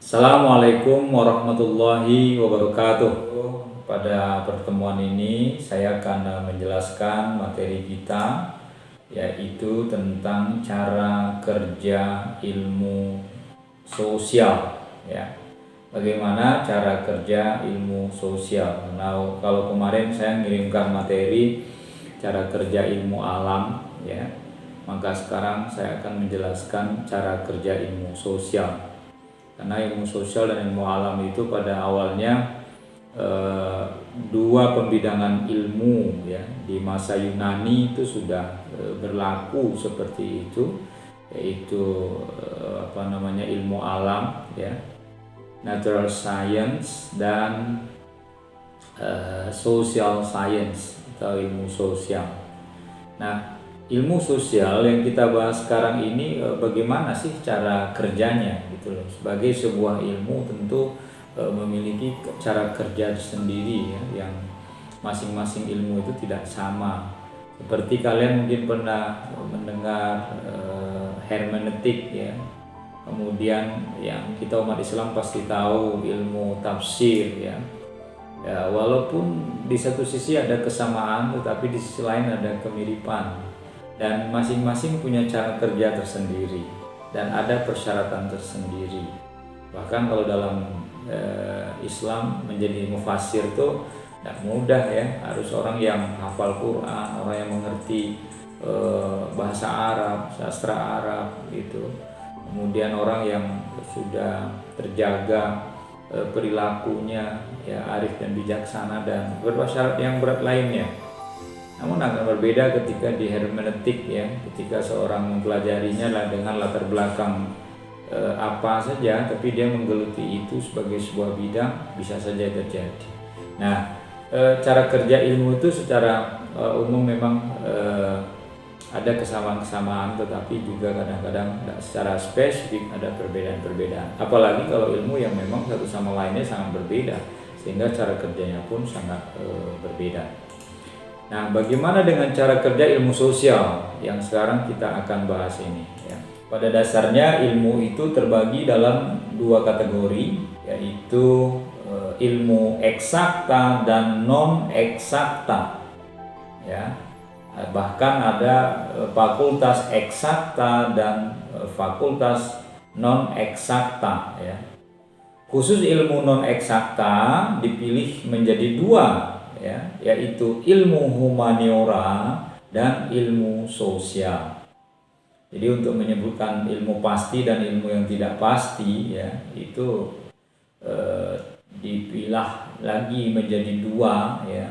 Assalamualaikum warahmatullahi wabarakatuh. Pada pertemuan ini saya akan menjelaskan materi kita, yaitu tentang cara kerja ilmu sosial, ya. Bagaimana cara kerja ilmu sosial? Nah, kalau kemarin saya mengirimkan materi cara kerja ilmu alam, ya, maka sekarang saya akan menjelaskan cara kerja ilmu sosial. Karena ilmu sosial dan ilmu alam itu pada awalnya dua pembidangan ilmu, ya, di masa Yunani itu sudah berlaku seperti itu, yaitu ilmu alam, ya, natural science, dan social science atau ilmu sosial. Nah, ilmu sosial yang kita bahas sekarang ini bagaimana sih cara kerjanya gitu loh. Sebagai sebuah ilmu tentu memiliki cara kerja sendiri, ya, yang masing-masing ilmu itu tidak sama. Seperti kalian mungkin pernah mendengar hermeneutik, ya. Kemudian yang kita umat Islam pasti tahu ilmu tafsir, ya. Ya, walaupun di satu sisi ada kesamaan tetapi di sisi lain ada kemiripan. Dan masing-masing punya cara kerja tersendiri dan ada persyaratan tersendiri. Bahkan kalau dalam Islam menjadi mufassir itu tidak mudah, ya. Harus orang yang hafal Quran, orang yang mengerti bahasa Arab, sastra Arab gitu. Kemudian orang yang sudah terjaga perilakunya, ya, arif dan bijaksana, dan beberapa syarat yang berat lainnya. Namun akan berbeda ketika di hermeneutik, ya, ketika seorang mempelajarinya dengan latar belakang apa saja, tapi dia menggeluti itu sebagai sebuah bidang, bisa saja terjadi. Nah, cara kerja ilmu itu secara umum memang ada kesamaan-kesamaan, tetapi juga kadang-kadang secara spesifik ada perbedaan-perbedaan. Apalagi kalau ilmu yang memang satu sama lainnya sangat berbeda, sehingga cara kerjanya pun sangat berbeda. Nah, bagaimana dengan cara kerja ilmu sosial yang sekarang kita akan bahas ini, ya. Pada dasarnya ilmu itu terbagi dalam dua kategori, yaitu ilmu eksakta dan non eksakta, ya. Bahkan ada fakultas eksakta dan fakultas non eksakta, ya. Khusus ilmu non eksakta dipilih menjadi dua, ya, yaitu ilmu humaniora dan ilmu sosial. Jadi untuk menyebutkan ilmu pasti dan ilmu yang tidak pasti, ya, itu dipilah lagi menjadi dua, ya,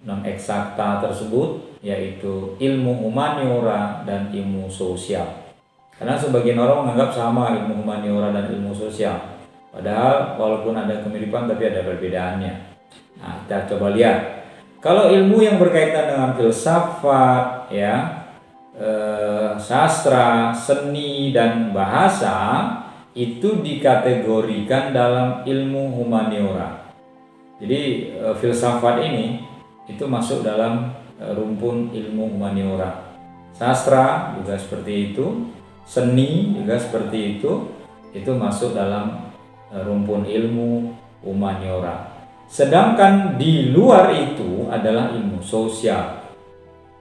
non eksakta tersebut, yaitu ilmu humaniora dan ilmu sosial. Karena sebagian orang menganggap sama ilmu humaniora dan ilmu sosial, padahal walaupun ada kemiripan tapi ada perbedaannya. Nah, kita coba lihat. Kalau ilmu yang berkaitan dengan filsafat, ya, sastra, seni, dan bahasa itu dikategorikan dalam ilmu humaniora. Jadi filsafat ini itu masuk dalam rumpun ilmu humaniora. Sastra juga seperti itu, seni juga seperti itu masuk dalam rumpun ilmu humaniora. Sedangkan di luar itu adalah ilmu sosial.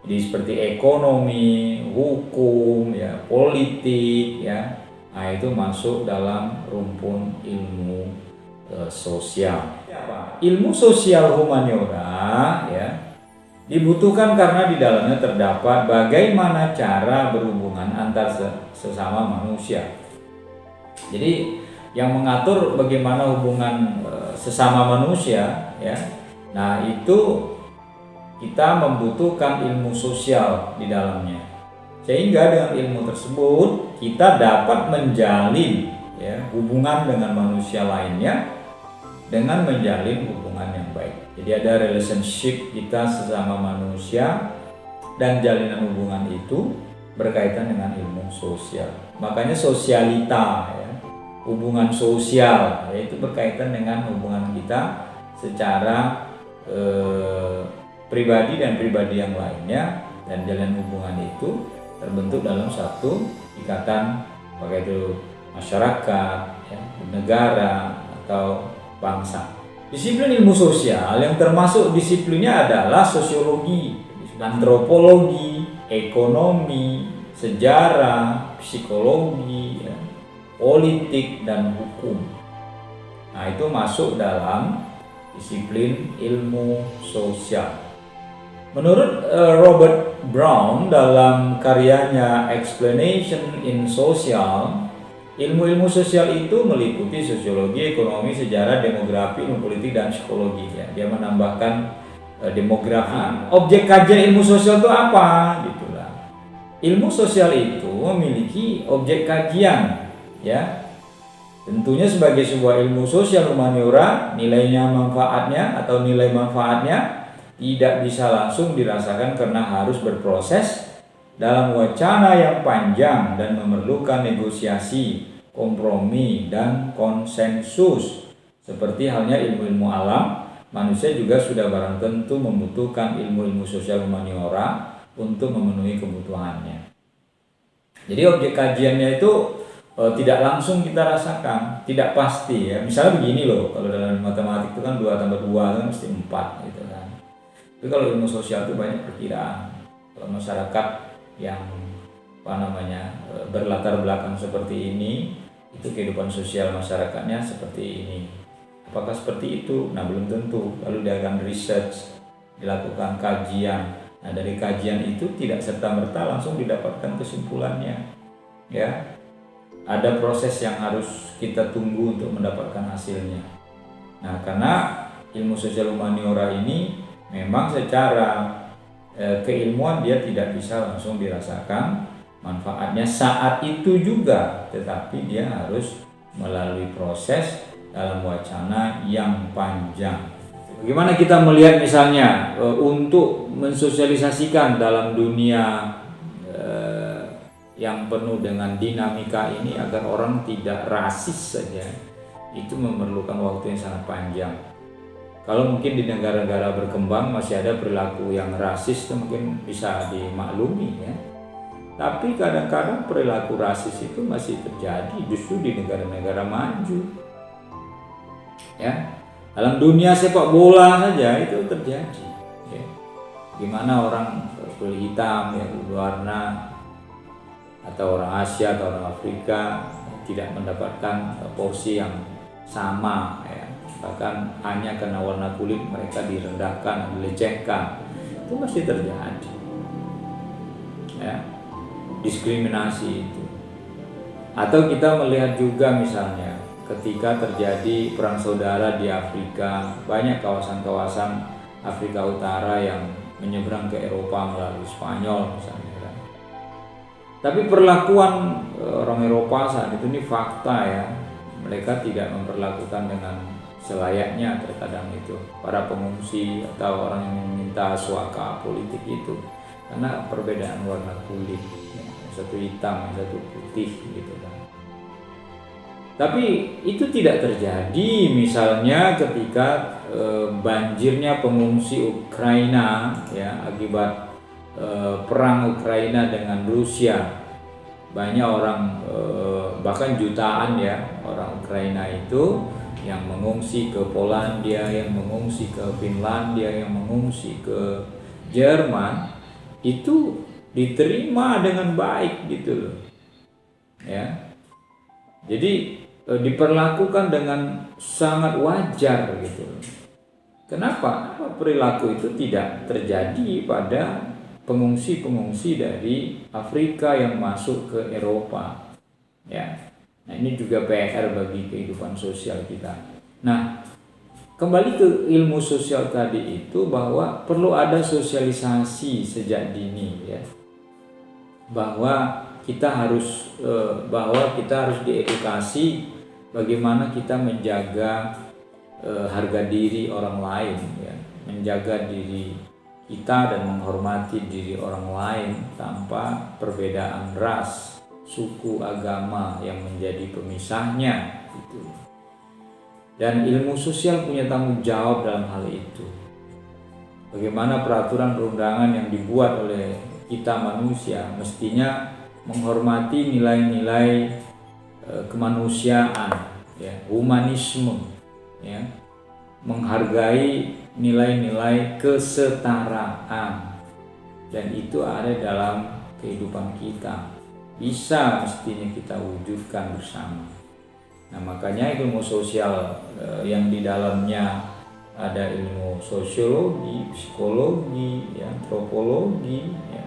Jadi seperti ekonomi, hukum, ya, politik, ya. Nah, itu masuk dalam rumpun ilmu sosial. Ilmu sosial humaniora, ya, dibutuhkan karena di dalamnya terdapat bagaimana cara berhubungan antar sesama manusia. Jadi yang mengatur bagaimana hubungan sesama manusia, ya. Nah, itu kita membutuhkan ilmu sosial di dalamnya. Sehingga dengan ilmu tersebut kita dapat menjalin, ya, hubungan dengan manusia lainnya dengan menjalin hubungan yang baik. Jadi ada relationship kita sesama manusia, dan jalinan hubungan itu berkaitan dengan ilmu sosial. Makanya sosialita, ya, hubungan sosial, yaitu berkaitan dengan hubungan kita secara pribadi dan pribadi yang lainnya, dan jalan hubungan itu terbentuk dalam satu ikatan, baik itu masyarakat, ya, negara atau bangsa. Disiplin ilmu sosial yang termasuk disiplinnya adalah sosiologi, antropologi, ekonomi, sejarah, psikologi, ya, politik, dan hukum. Nah, itu masuk dalam disiplin ilmu sosial. Menurut Robert Brown dalam karyanya Explanation in Social, ilmu-ilmu sosial itu meliputi sosiologi, ekonomi, sejarah, demografi, ilmu politik, dan psikologi. Ya. Dia menambahkan demografi. Objek kajian ilmu sosial itu apa? Gitulah. Ilmu sosial itu memiliki objek kajian, ya. Tentunya sebagai sebuah ilmu sosial humaniora, nilainya manfaatnya atau nilai manfaatnya tidak bisa langsung dirasakan karena harus berproses dalam wacana yang panjang dan memerlukan negosiasi, kompromi, dan konsensus. Seperti halnya ilmu-ilmu alam, manusia juga sudah barang tentu membutuhkan ilmu-ilmu sosial humaniora untuk memenuhi kebutuhannya. Jadi objek kajiannya itu tidak langsung kita rasakan, tidak pasti ya. Misalnya begini loh, kalau dalam matematik itu kan 2 tambah 2 kan mesti 4 gitu kan. Tapi kalau ilmu sosial itu banyak perkiraan. Kalau masyarakat yang berlatar belakang seperti ini, itu kehidupan sosial masyarakatnya seperti ini. Apakah seperti itu? Nah, belum tentu. Lalu dilakukan research, dilakukan kajian. Nah, dari kajian itu tidak serta-merta langsung didapatkan kesimpulannya. Ya. Ada proses yang harus kita tunggu untuk mendapatkan hasilnya. Nah, karena ilmu sosial humaniora ini memang secara keilmuan dia tidak bisa langsung dirasakan manfaatnya saat itu juga, tetapi dia harus melalui proses dalam wacana yang panjang. Bagaimana kita melihat misalnya untuk mensosialisasikan dalam dunia yang penuh dengan dinamika ini agar orang tidak rasis saja, itu memerlukan waktu yang sangat panjang. Kalau mungkin di negara-negara berkembang masih ada perilaku yang rasis, itu mungkin bisa dimaklumi ya. Tapi kadang-kadang perilaku rasis itu masih terjadi justru di negara-negara maju. Ya, dalam dunia sepak bola saja itu terjadi. Ya. Gimana orang kulit hitam ya, berwarna atau orang Asia atau orang Afrika tidak mendapatkan porsi yang sama ya. Bahkan hanya karena warna kulit mereka direndahkan, dilecehkan, itu masih terjadi ya, diskriminasi itu. Atau kita melihat juga misalnya ketika terjadi perang saudara di Afrika, banyak kawasan-kawasan Afrika Utara yang menyeberang ke Eropa melalui Spanyol misalnya kan. Tapi perlakuan orang Eropa saat itu ini fakta ya, mereka tidak memperlakukan dengan selayaknya terkadang itu para pengungsi atau orang yang meminta suaka politik itu karena perbedaan warna kulit ya, satu hitam, satu putih gitu kan. Tapi itu tidak terjadi misalnya ketika banjirnya pengungsi Ukraina ya akibat perang Ukraina dengan Rusia. Banyak orang bahkan jutaan ya orang Ukraina itu yang mengungsi ke Polandia, yang mengungsi ke Finlandia, yang mengungsi ke Jerman itu diterima dengan baik gitu loh. Ya. Jadi diperlakukan dengan sangat wajar gitu loh. Kenapa? Perilaku itu tidak terjadi pada pengungsi-pengungsi dari Afrika yang masuk ke Eropa. Ya. Nah, ini juga PR bagi kehidupan sosial kita. Nah, kembali ke ilmu sosial tadi itu bahwa perlu ada sosialisasi sejak dini ya. Bahwa kita harus diedukasi bagaimana kita menjaga harga diri orang lain ya, menjaga diri kita dan menghormati diri orang lain tanpa perbedaan ras, suku, agama yang menjadi pemisahnya gitu. Dan ilmu sosial punya tanggung jawab dalam hal itu. Bagaimana peraturan perundangan yang dibuat oleh kita manusia mestinya menghormati nilai-nilai kemanusiaan ya, humanisme, ya, menghargai nilai-nilai kesetaraan, dan itu ada dalam kehidupan kita, bisa mestinya kita wujudkan bersama. Nah, makanya ilmu sosial yang di dalamnya ada ilmu sosiologi, psikologi, ya, antropologi, ya,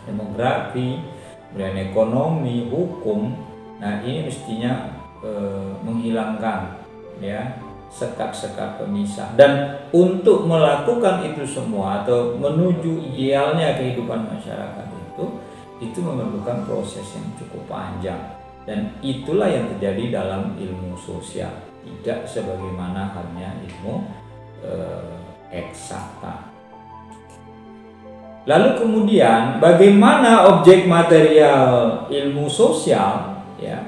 demografi, kemudian ekonomi, hukum. Nah, ini mestinya menghilangkan, ya, sekat-sekat pemisah. Dan untuk melakukan itu semua atau menuju idealnya kehidupan masyarakat itu memerlukan proses yang cukup panjang, dan itulah yang terjadi dalam ilmu sosial, tidak sebagaimana halnya ilmu eksakta. Lalu kemudian bagaimana objek material ilmu sosial, ya?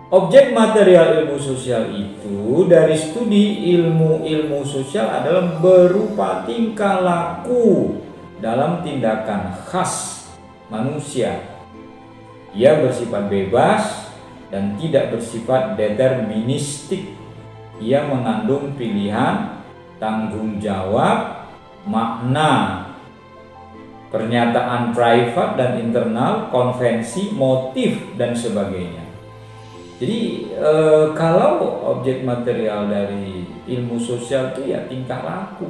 Objek material ilmu sosial itu dari studi ilmu sosial adalah berupa tingkah laku dalam tindakan khas manusia. Ia bersifat bebas dan tidak bersifat deterministik. Ia mengandung pilihan, tanggung jawab, makna, pernyataan privat dan internal, konvensi, motif, dan sebagainya. Jadi kalau objek material dari ilmu sosial itu ya tingkah laku,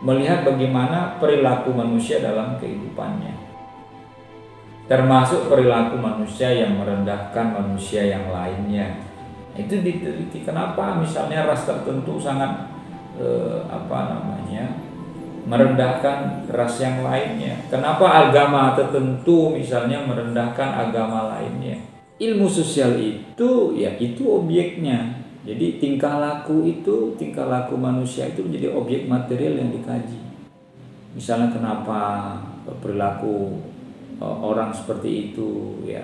melihat bagaimana perilaku manusia dalam kehidupannya, termasuk perilaku manusia yang merendahkan manusia yang lainnya. Itu diteliti kenapa misalnya ras tertentu sangat merendahkan ras yang lainnya, kenapa agama tertentu misalnya merendahkan agama lainnya. Ilmu sosial itu ya itu objeknya. Jadi tingkah laku manusia itu menjadi objek material yang dikaji. Misalnya kenapa perilaku orang seperti itu, ya,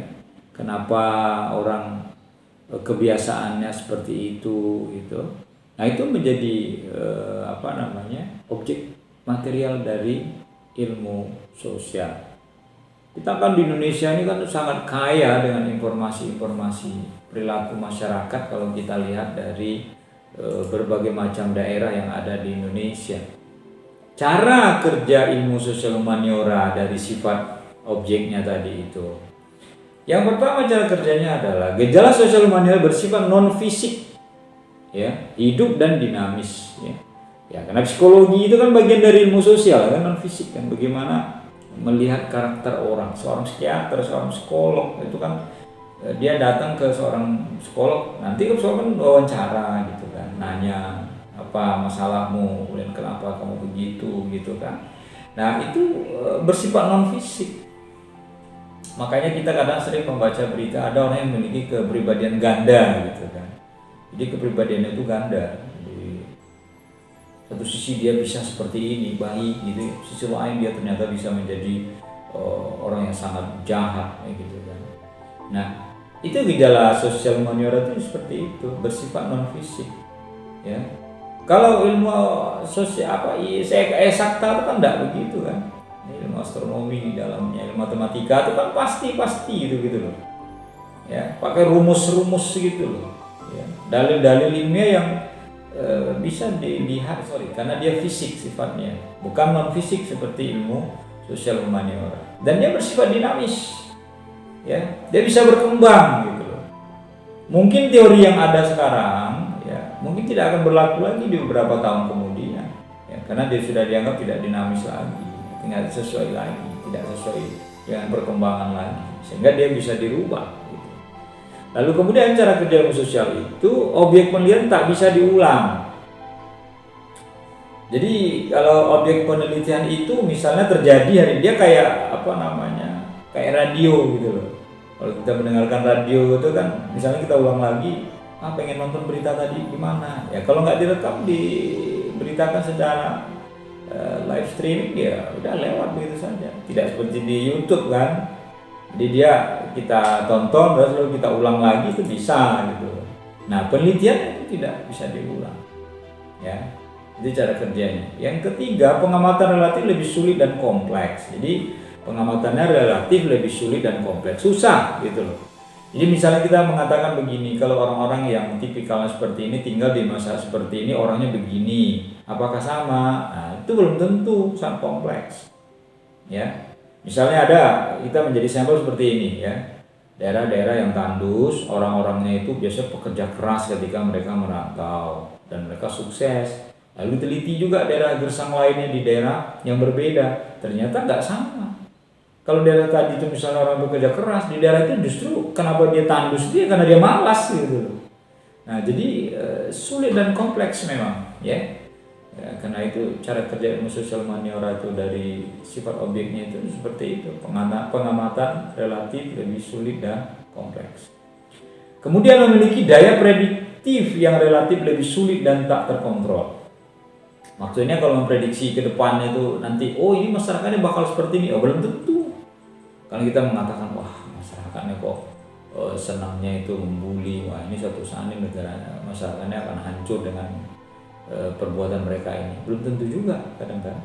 kenapa orang kebiasaannya seperti itu, gitu. Nah, itu menjadi objek material dari ilmu sosial. Kita kan di Indonesia ini kan sangat kaya dengan informasi-informasi perilaku masyarakat kalau kita lihat dari berbagai macam daerah yang ada di Indonesia. Cara kerja ilmu sosial humaniora dari sifat objeknya tadi itu. Yang pertama cara kerjanya adalah gejala sosial humaniora bersifat non fisik, ya, hidup dan dinamis, ya. Ya, karena psikologi itu kan bagian dari ilmu sosial kan, non fisik kan, bagaimana melihat karakter orang. Seorang psikiater, seorang psikolog itu kan dia datang ke seorang psikolog, nanti ke psikolog kan wawancara gitu kan, nanya apa masalahmu, kemudian kenapa kamu begitu gitu kan. Nah, itu bersifat non fisik. Makanya kita kadang sering membaca berita ada orang yang memiliki kepribadian ganda gitu kan. Jadi kepribadiannya itu ganda. Di satu sisi dia bisa seperti ini, baik gitu, sisi lain dia ternyata bisa menjadi orang yang sangat jahat gitu kan. Nah, itu gejala sosial humaniora itu seperti itu, bersifat non fisik, ya. Kalau ilmu sosial eksakta itu kan enggak begitu kan. Ilmu astronomi di dalamnya, ilmu matematika itu kan pasti gitu loh. Ya, pakai rumus-rumus gitu loh. Ya, dalil-dalil ilmiah yang bisa dilihat, karena dia fisik sifatnya, bukan non fisik seperti ilmu sosial humaniora. Dan dia bersifat dinamis. Ya, dia bisa berkembang gitu loh. Mungkin teori yang ada sekarang ya mungkin tidak akan berlaku lagi di beberapa tahun kemudian, ya, karena dia sudah dianggap tidak dinamis lagi, tidak sesuai lagi, tidak sesuai dengan perkembangan lagi, sehingga dia bisa dirubah gitu. Lalu kemudian cara kerja ilmu sosial itu objek penelitian tak bisa diulang. Jadi kalau objek penelitian itu misalnya terjadi hari dia kayak kayak radio gitu loh. Kalau kita mendengarkan radio itu kan misalnya kita ulang lagi, pengen nonton berita tadi gimana? Ya kalau nggak direkam diberitakan secara live streaming ya udah lewat begitu saja. Tidak seperti di YouTube kan. Jadi kita tonton terus lalu kita ulang lagi itu bisa gitu. Nah, penelitian itu tidak bisa diulang. Ya. Itu cara kerjanya. Yang ketiga, pengamatan relatif lebih sulit dan kompleks. Jadi pengamatannya relatif lebih sulit dan kompleks, susah gitu loh. Jadi misalnya kita mengatakan begini, kalau orang-orang yang tipikalnya seperti ini tinggal di masa seperti ini orangnya begini, apakah sama? Nah, itu belum tentu, sangat kompleks. Ya, misalnya ada kita menjadi sampel seperti ini ya, daerah-daerah yang tandus, orang-orangnya itu biasa pekerja keras ketika mereka merantau dan mereka sukses. Lalu teliti juga daerah gersang lainnya di daerah yang berbeda, ternyata nggak sama. Kalau daerah tadi itu misalnya orang bekerja keras, di daerah itu justru kenapa dia tandus dia karena dia malas gitu. Nah jadi sulit dan kompleks memang ya. Karena itu cara kerja ilmu sosial humaniora itu dari sifat objeknya itu seperti itu, pengamatan relatif lebih sulit dan kompleks. Kemudian memiliki daya prediktif yang relatif lebih sulit dan tak terkontrol. Maksudnya kalau memprediksi ke depannya itu nanti, oh ini masyarakatnya bakal seperti ini, oh belum tentu. Kalau kita mengatakan, wah masyarakatnya kok senangnya itu membuli, wah ini suatu saat ini negara masyarakatnya akan hancur dengan perbuatan mereka ini, belum tentu juga kadang-kadang.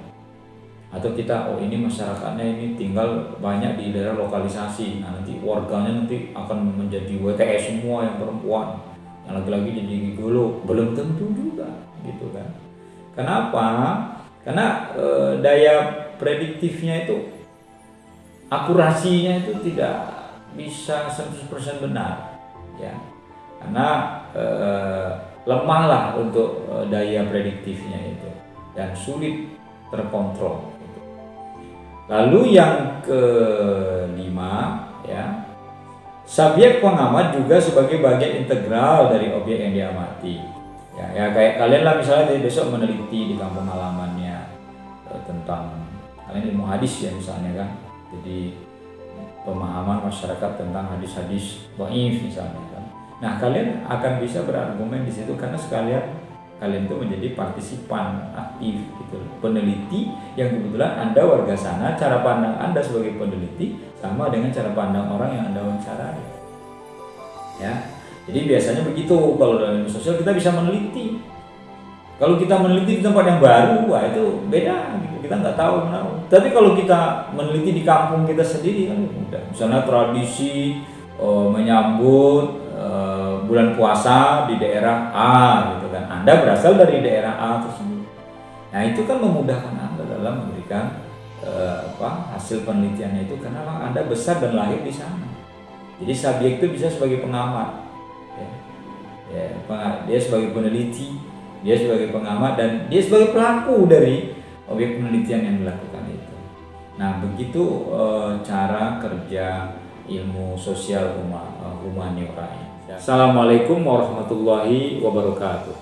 Atau kita, oh ini masyarakatnya ini tinggal banyak di daerah lokalisasi, nah nanti warganya nanti akan menjadi WTS semua yang perempuan, yang laki-laki jadi gigolo, belum tentu juga, gitu kan. Kenapa? Karena daya prediktifnya itu, akurasinya itu tidak bisa 100% benar ya, karena lemahlah untuk daya prediktifnya itu dan sulit terkontrol gitu. Lalu yang kelima ya, subjek pengamat juga sebagai bagian integral dari objek yang diamati ya, kayak kalian lah misalnya dari besok meneliti di kampung halamannya tentang kalian ilmu hadis ya misalnya kan. Jadi pemahaman masyarakat tentang hadis-hadis dhaif misalnya kan. Nah, kalian akan bisa berargumen di situ karena kalian itu menjadi partisipan aktif gitu, peneliti yang kebetulan Anda warga sana, cara pandang Anda sebagai peneliti sama dengan cara pandang orang yang Anda wawancarai. Ya. Jadi biasanya begitu kalau dalam ilmu sosial kita bisa meneliti. Kalau kita meneliti di tempat yang baru, wah itu beda gitu. Kita nggak tahu menahu. Tapi kalau kita meneliti di kampung kita sendiri kan mudah. Misalnya tradisi menyambut bulan puasa di daerah A gitu kan. Anda berasal dari daerah A tersebut. Nah itu kan memudahkan Anda dalam memberikan hasil penelitiannya itu karena Anda besar dan lahir di sana. Jadi subjek itu bisa sebagai pengamat, dia sebagai peneliti, dia sebagai pengamat dan dia sebagai pelaku dari objek penelitian yang dilakukan itu. Nah begitu cara kerja ilmu sosial humaniora. Assalamualaikum warahmatullahi wabarakatuh.